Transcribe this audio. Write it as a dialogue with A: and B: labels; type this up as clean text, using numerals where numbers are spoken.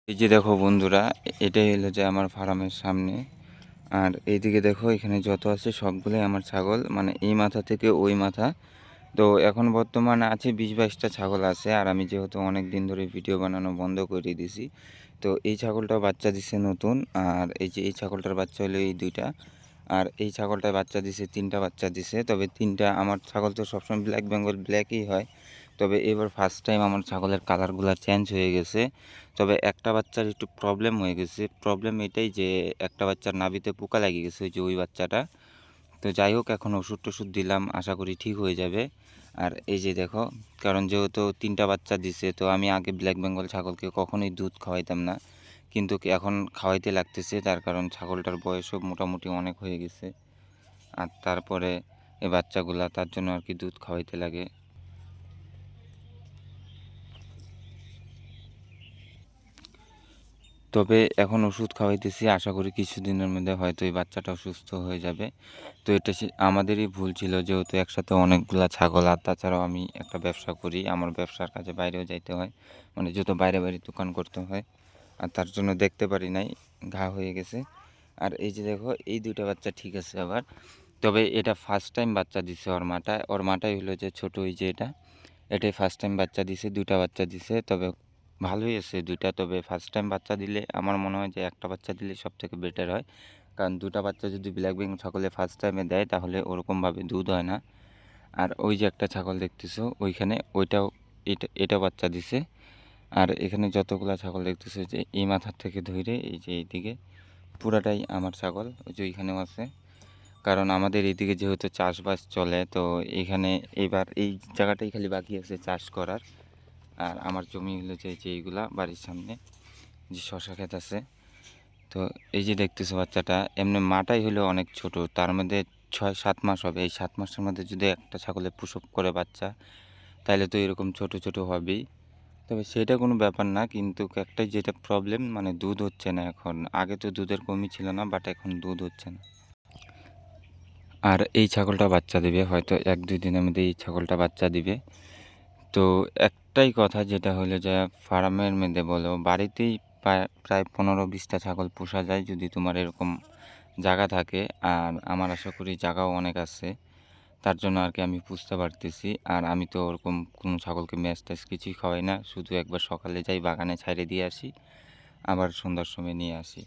A: এই যে দেখো বন্ধুরা, এটাই হলো যে আমার ফার্মের সামনে। আর এইদিকে দেখো, এখানে যত আছে সবগুলোই আমার ছাগল, মানে এই মাথা থেকে ওই মাথা। তো এখন বর্তমানে আছে 20-22টা ছাগল আছে। আর আমি যেহেতু অনেক দিন ধরে ভিডিও বানানো বন্ধ করে দিয়েছি, তো এই ছাগলটা বাচ্চা দিছে নতুন। আর এই যে এই ছাগলটার বাচ্চা হলো এই দুইটা। আর এই ছাগলটার বাচ্চা দিছে 3টা বাচ্চা দিছে, তবে 3টা। আমার ছাগল তো সবসময় ব্ল্যাক বেঙ্গল ব্ল্যাকই হয়, তবে এবার ফার্স্ট টাইম আমার ছাগলের কালারগুলো চেঞ্জ হয়ে গেছে। তবে একটা বাচ্চার একটু প্রবলেম হয়ে গেছে। প্রবলেম এটাই যে একটা বাচ্চার নাভিতে পোকা লেগে গেছে, ওই যে ওই বাচ্চাটা। তো যাই হোক, এখন ওষুধ টষুধ দিলাম, আশা করি ঠিক হয়ে যাবে। আর এই যে দেখো, কারণ যেহেতু 3টা বাচ্চা দিছে, তো আমি আগে ব্ল্যাক বেঙ্গল ছাগলকে কখনোই দুধ খাওয়াইতাম না, কিন্তু এখন খাওয়াইতে লাগতেছে। তার কারণ ছাগলটার বয়সও মোটামুটি অনেক হয়ে গেছে। আর তারপরে এই বাচ্চাগুলা, তার জন্য আর কি দুধ খাওয়াইতে লাগে। তবে এখন ওষুধ খাওয়াইতেছি, আশা করি কিছুদিনের মধ্যে হয়তো এই বাচ্চাটাও সুস্থ হয়ে যাবে। তো এটা আমাদেরই ভুল ছিল, যেহেতু একসাথে অনেকগুলা ছাগল। আর তাছাড়াও আমি একটা ব্যবসা করি, আমার ব্যবসার কাজে বাইরেও যাইতে হয়, মানে যেহেতু বাইরে বাইরে দোকান করতে হয়। আর তার জন্য দেখতে পারি নাই, ঘা হয়ে গেছে। আর এই যে দেখো, এই দুইটা বাচ্চা ঠিক আছে আবার। তবে এটা ফার্স্ট টাইম বাচ্চা দিছে। ওর মাটাই হলো যে ছোট, ওই যে এটাই ফার্স্ট টাইম বাচ্চা দিছে, দুইটা বাচ্চা দিছে। তবে ভালোই আছে দুইটা। তবে ফার্স্ট টাইম বাচ্চা দিলে আমার মনে হয় যে একটা বাচ্চা দিলে সব থেকে বেটার হয়, কারণ দুটা বাচ্চা যদি ব্ল্যাক বেঙ্গল ছাগলে ফার্স্ট টাইমে দেয়, তাহলে ওরকমভাবে দুধ হয় না। আর ওই যে একটা ছাগল দেখতেছো ওইখানে, ওইটাও এটা বাচ্চা দিছে। আর এখানে যতগুলা ছাগল দেখতেছো, যে এই মাথার থেকে ধরে এই যে এইদিকে পুরাটাই আমার ছাগল। ওই যে ওইখানেও আছে। কারণ আমাদের এইদিকে যেহেতু চাষবাস চলে, তো এখানে এবার এই জায়গাটাই খালি বাকি আছে চাষ করার। আর আমার জমি হলো যে এইগুলা বাড়ির সামনে যে শশা ক্ষেত আছে। তো এই যে দেখতেছো বাচ্চাটা, এমনি মাটাই হলো অনেক ছোট, তার মধ্যে 6-7 মাস হবে। এই 7 মাসের মধ্যে যদি একটা ছাগলে প্রসব করে বাচ্চা, তাহলে তো এরকম ছোট ছোট হবেই। তবে সেটা কোনো ব্যাপার না, কিন্তু একটাই যেটা প্রবলেম, মানে দুধ হচ্ছে না এখন। আগে তো দুধের কমই ছিল না, বাট এখন দুধ হচ্ছে না। আর এই ছাগলটা বাচ্চা দিবে হয়তো 1-2 দিনের মধ্যে, এই ছাগলটা বাচ্চা দিবে। তো একটাই কথা, যেটা হলো যে ফার্মের মধ্যে বলো বাড়িতেই প্রায় 15-20টা ছাগল পোষা যায়, যদি তোমার এরকম জায়গা থাকে। আর আমার আশা করি জায়গাও অনেক আছে, তার জন্য আর কি আমি পুষতে পারতেছি। আর আমি তো ওরকম কোনো ছাগলকে ম্যাচ ট্যাচ কিছুই খাওয়াই না, শুধু একবার সকালে যাই বাগানে ছাইড়ে দিয়ে আসি, আবার সন্ধ্যার সময় নিয়ে আসি।